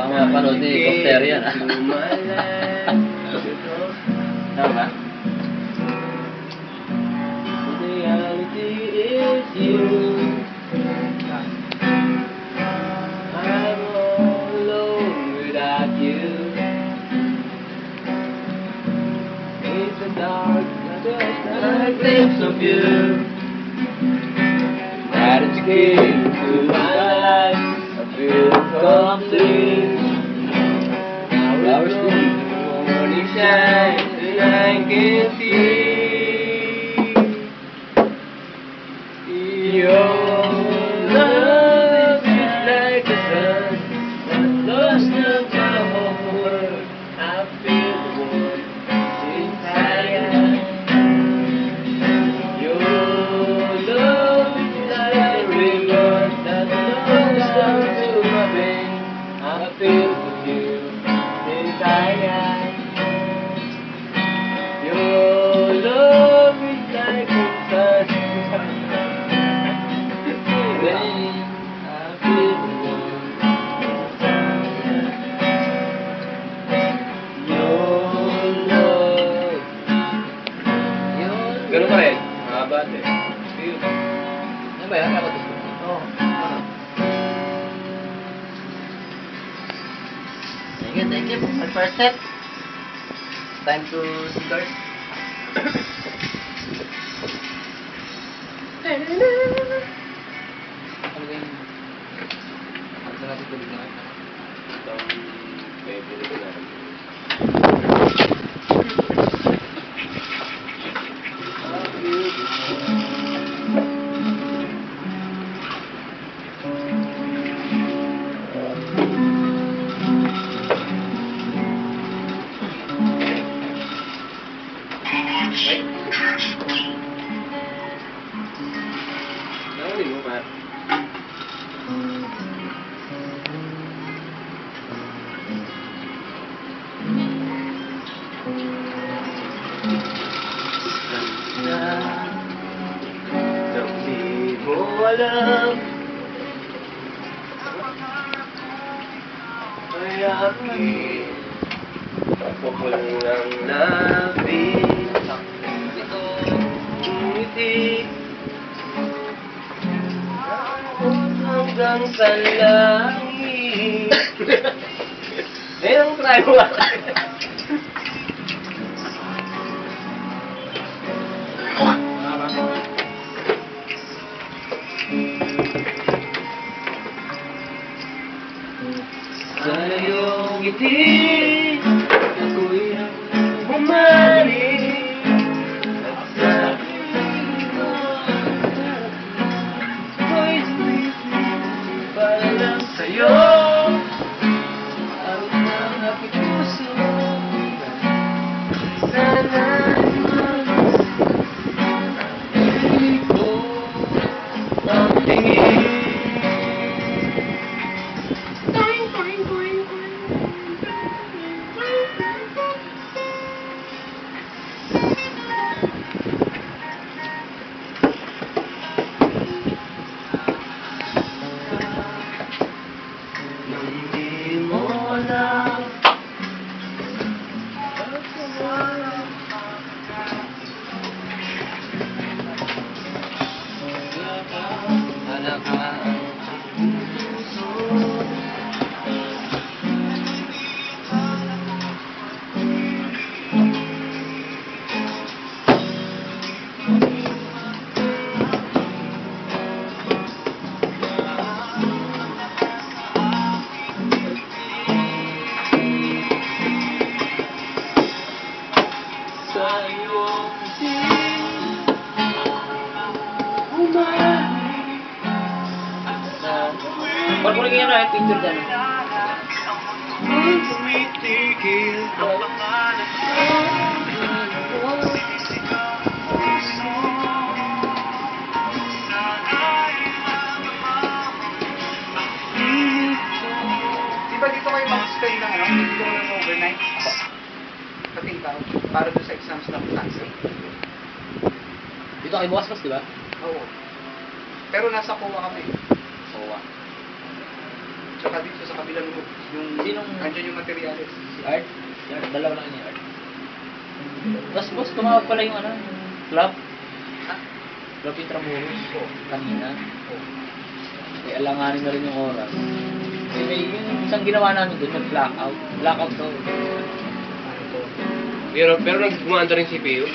Baka mapanood ni Coster yan. Tama ba? The reality is you. I'm all alone without you. It's a dark glimpse of you. Right as came to my life, I feel complete. Now it's the morning shines and I can see your love is like the sun that lost in my whole world. I feel the warmth inside. Your love is like a river that flows down to my veins. I feel the chill inside. Your love is like the sun. Then I feel the warmth inside. Your love. Ganun pa rin. Mahaba din. Ano ba yan? Kapag gusto mo? Oo. Thank you. My first set. Time to start. Ano ba yung... Ano sa natin tubig na kayo? Itong favorite ko na. Nahuli mo ba? Di mo alam ay aking pupul ng labi ngiti hanggang sa langit. Ayun, try mo ba? Sa iyong ngiti, ako'y bumalik at sa ako'y sumisip para lang sa'yo. Ang mga puso sana'y mag-ibig ko ang tingin. Hindi mo alam Anak ka. sa iyong piling umalik at sa Ba't mo rin ganyan na yung picture dyan? Kung tumitigil ang pangalan mo, sinisigaw ang puso. Sana'y magawa mo ang pilit ko. Di ba dito kayo mag-spend ng dito ng overnight? Pati ikaw, para doon sa exams ng Sunset. Dito kay bukas mas, di ba? Oo. Pero nasa COA kami. Oo. So, Saka dito sa kabilang room. Yung, Sinong- andyan yung materials. Si Art? Si Art, dalawa lang ni Art. Tapos boss, tumawag pala yung ano, club. Club Intramuros. Kanina. Eh, alanganin na rin yung oras. Eh, may yung isang ginawa namin doon, nag-blackout. Blackout daw. Pero nag-gumanda rin CPU.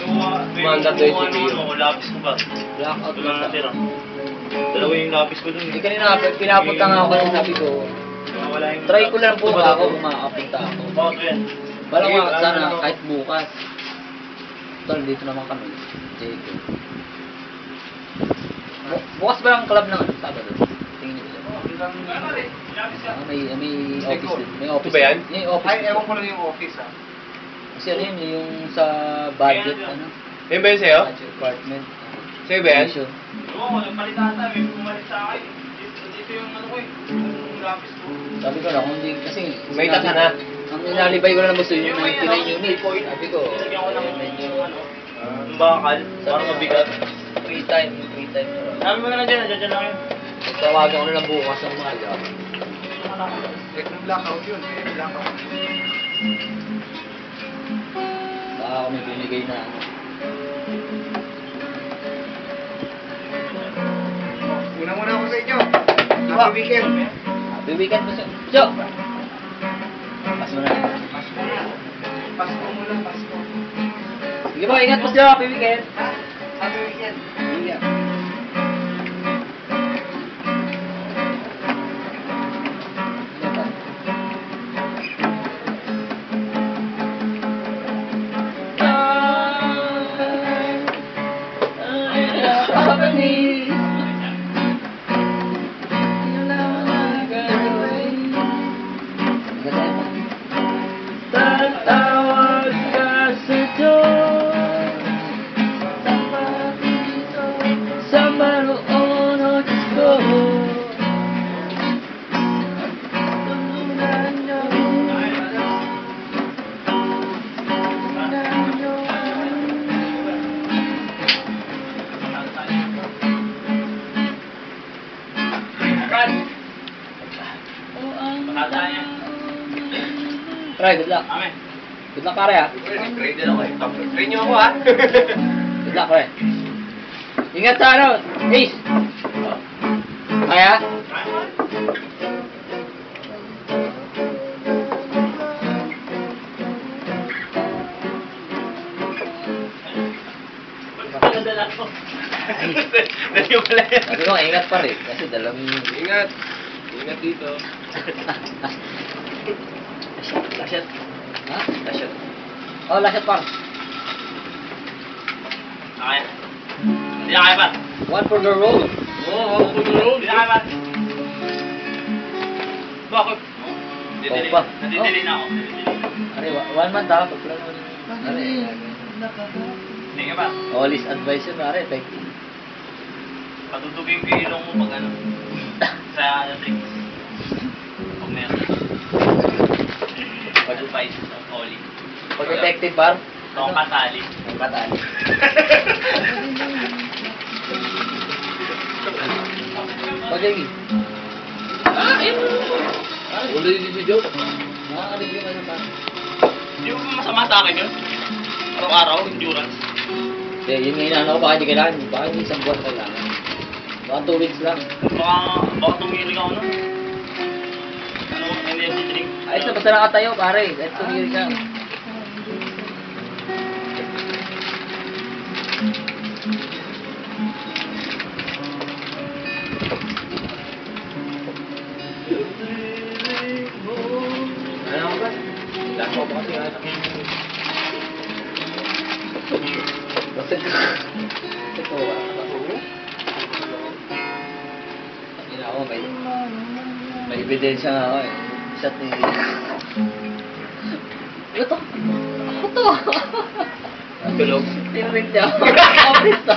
Gumanda daw yung CPU. Lapis ko ba? Blackout Ito lang lang natira. Dalawa yung lapis ko dun. Hindi kanina, pinapunta nga ako yung sabi ko, Wala yung try ko lang po Ito ba ako ito? kung makakapunta ako. Bakit yan? Wala Sige, nga, sana ano, kahit bukas. Tol, dito naman kami. Check. Bukas ba ang club ng ano? Sabado? Tingin niyo ba? May office din. May office. Ito ba yan? May office. Ay, ewan ko lang yung office ah. Kasi ano yun, yung sa budget, ano? Yan ba yun sa'yo? Budget department. Sa'yo ba yan? Commission. Oo, nagpalit ata. May pumalit sa akin. Dito yung ano ko eh. Yung lapis ko. Sabi ko na, kung hindi, kasi... May tata na. Ang inalibay ko na lang gusto yung 99 unit. Sabi ko, Nilagyan ko ng medyo... ano. Yung bakal. Parang mabigat. Free time. Sabi mo na lang dyan. Nandiyan lang yun. Tawagan ko na lang bukas ng mga job. Eh, kung blackout yun, eh, blackout. Baka ako may binigay na ano. Una muna ako sa inyo. Happy weekend. Happy weekend po siya. Jo! Pas mo na. Pasko na. Pasko muna, Pasko. Sige po, ingat po siya. Happy weekend. Ha? Happy weekend. Ingat. Tatawag ka sa Diyos sa maroon o Diyos ko. Tulungan niyo. Matata yan. Try, good luck. Amen. Good luck, pare, ha? Nag-trade din ako eh. Trade niyo ako ha. Good luck, pare. Ingat sa ano, Ace. Kaya? Pagdadala ko. Dali wala yan. Sabi ko, ingat pa rin. Kasi dalang... Ingat. Ingat dito. Lashat. Ha? Lashat. Oh, lashat par. Kaya. Hindi na kaya ba? One for the road. Oo, oh, Hindi na kaya ba? Bakit? Didili. Opa. Nadidili na ako. Are, 1 month ha. Pagplano mo. Are, Hindi ka ba? always advice yun, are, effective. Patutugin ko yung ilong mo pag ano. Sa drinks. Pag meron. Pag-advise ng Oli. Pag effective par, Tong kasali. ang katali. Pag-igi. Ulo din si Joe. Nakakalig yung ano pa. Hindi mo ba masama sa akin yun? Araw-araw, endurance. Eh, yun nga inaano ko, baka hindi kailangan. Baka hindi isang buwan kailangan. Baka 2 weeks lang. Baka tumirig ako nun. Ano, energy drink. Ayos na, basta nakatayo, pare. Kahit tumiri ka. Ano ba? Lako pa kasi nga. Basta ito, yun ako, may ebidensya nga ako eh. Shot ni... Ito! Ako to! Tulog. Tinrint niya ako. Office na.